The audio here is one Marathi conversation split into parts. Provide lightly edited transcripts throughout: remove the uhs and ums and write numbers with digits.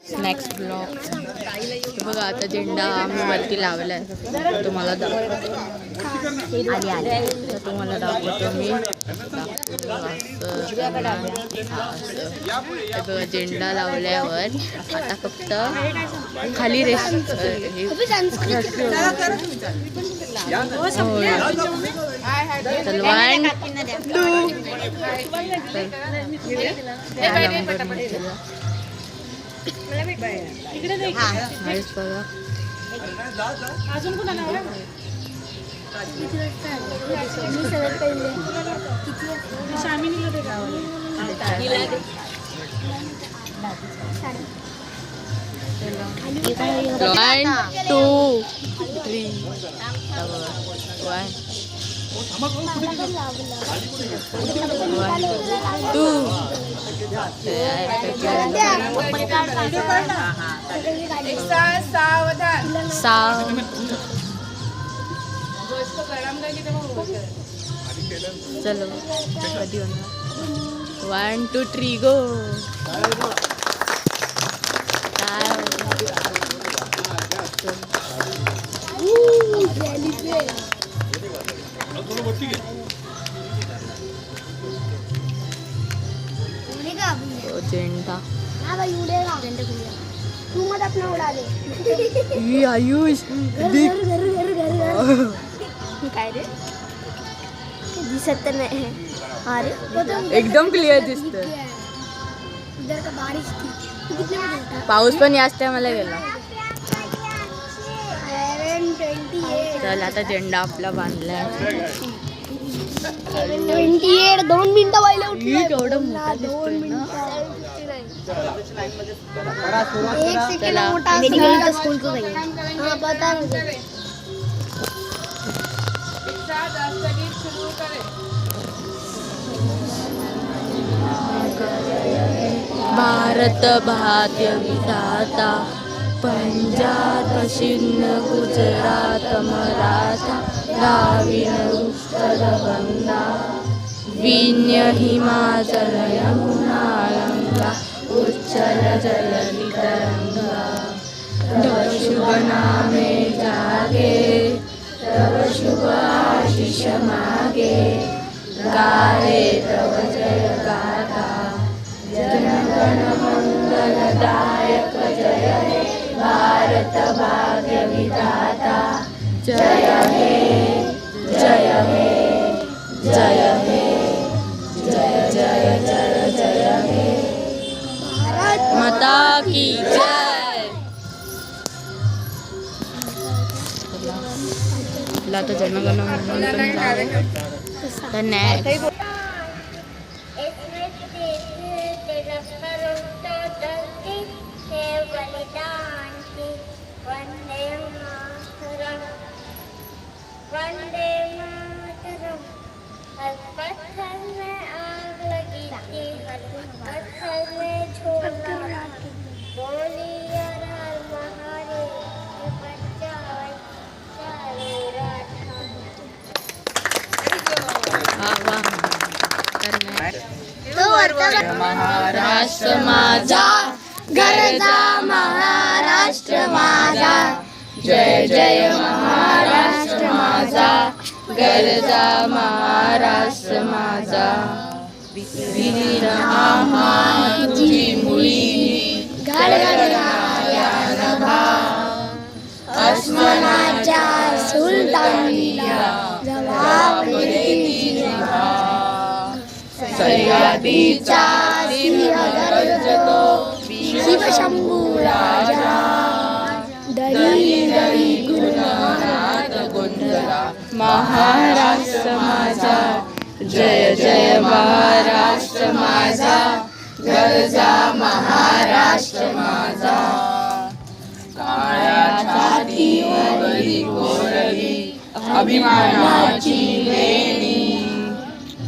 स्नॅक्स ब्लॉग बघा. आता झेंडा आम्ही वरती लावला आहे. तुम्हाला दाखवतो तुम्हाला दाखवतो मी असं झेंडा लावल्यावर आता फक्त खाली रेस्ट चल 1 2 अजून कुणाला चलो कधी होणार 1 2 3 गो. झेंडा तू मत अपना उड़ा दे. आयुष काय रे दिसत तर नाही. अरे एकदम क्लिअर दिसतं. इधर का बारिश थी. कितने बजे उठा? पाऊस पण याच टायमाला गेला. 11:28. चल आता झेंडा आपला बांधलाय. 28 2 मिनिटं व्हायला उठली. केवढं मोठा 2 दिसतोय ना. एक सेकंड मोठा मेडिकल स्कूल को गई. हां बता मुझे. भारत भाग्य विधाता पंजाब पश्चिम गुजरात मराठा द्राविड उत्तर गंगा विन्य हिमाचल यमुना गंगा उच्चल जलधि तरंगा. तव शुभ नामे जागे तव शुभ आशीष मागे गाये तव जय गाथा जनगण मंगलदायक जय हे भारत भाग्य विधाता जय हे जय हे जय हे जय जय जय जय हे भारत माता की जय. आता जनगण मंगलदायक धन्यवाद. वंदे मातरम. हर पत्थर में आग लगी थी, हर पत्थर में छोड़ा बोली हर हर महादेव बचाए सारे राठा. महाराष्ट्र माझा गरजा महाराष्ट्र माझा जय जय महाराष्ट्र माझा गरजा महाराष्ट्र माझा. वीर आम्हा तुझी मुळी गडगडणाऱ्या नभा अस्मनाच्या सुलतानीला जवाबदेती जिव्हा. सह्याद्रीचा सिंह गर्जतो शिवशंभू राजा दरी दरी गुणनाद गोंधळा महाराष्ट्र माझा जय जय महाराष्ट्र माझा गरजा महाराष्ट्र माझा. काळ्या छातीवरी कोरली अभिमानाची लेणी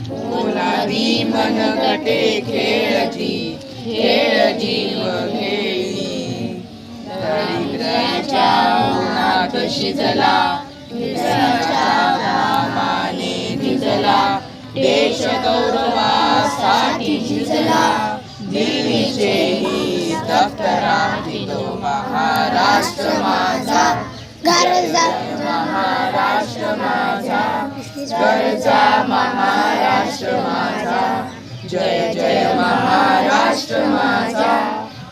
बोलावी मनगटे खेळती खेळ जीव घेणी. दरिद्राच्या उन्हात शिजला घामाने भिजला देश गौरवासाठी झिजला दिल्लीचे दप्तराची तो महाराष्ट्र माझा, गरजा महाराष्ट्र माझा, गरजा महाराष्ट्र माझा, जय जय महाराष्ट्र माझा,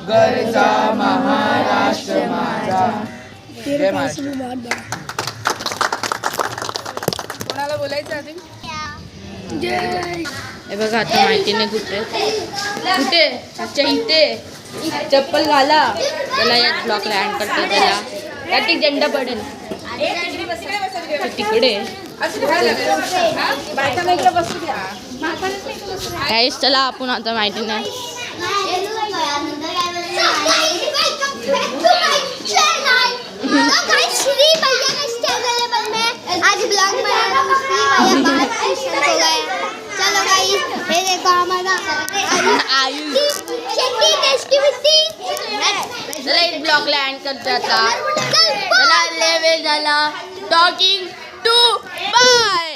गरजा महाराष्ट्र माझा. जय महाराष्ट्र. कोणाला बोलायचं आधी? हे बघा आता माहिती नाही कुठे कुठे अच्छा इथे चप्पल घाला त्याला या ब्लॉकला हँड करतो त्याला त्यात झेंडा पडेल तिकडे काहीच त्याला आपण आता माहिती नाही. आज ब्लॉग बनाना मुश्किल भैया बहुत खुश हो गए. चलो गाइस ये देखो हमारा आयुष चला एक ब्लॉकला हँड करतो आता चला लेवे झाला टॉकिंग टू बाय.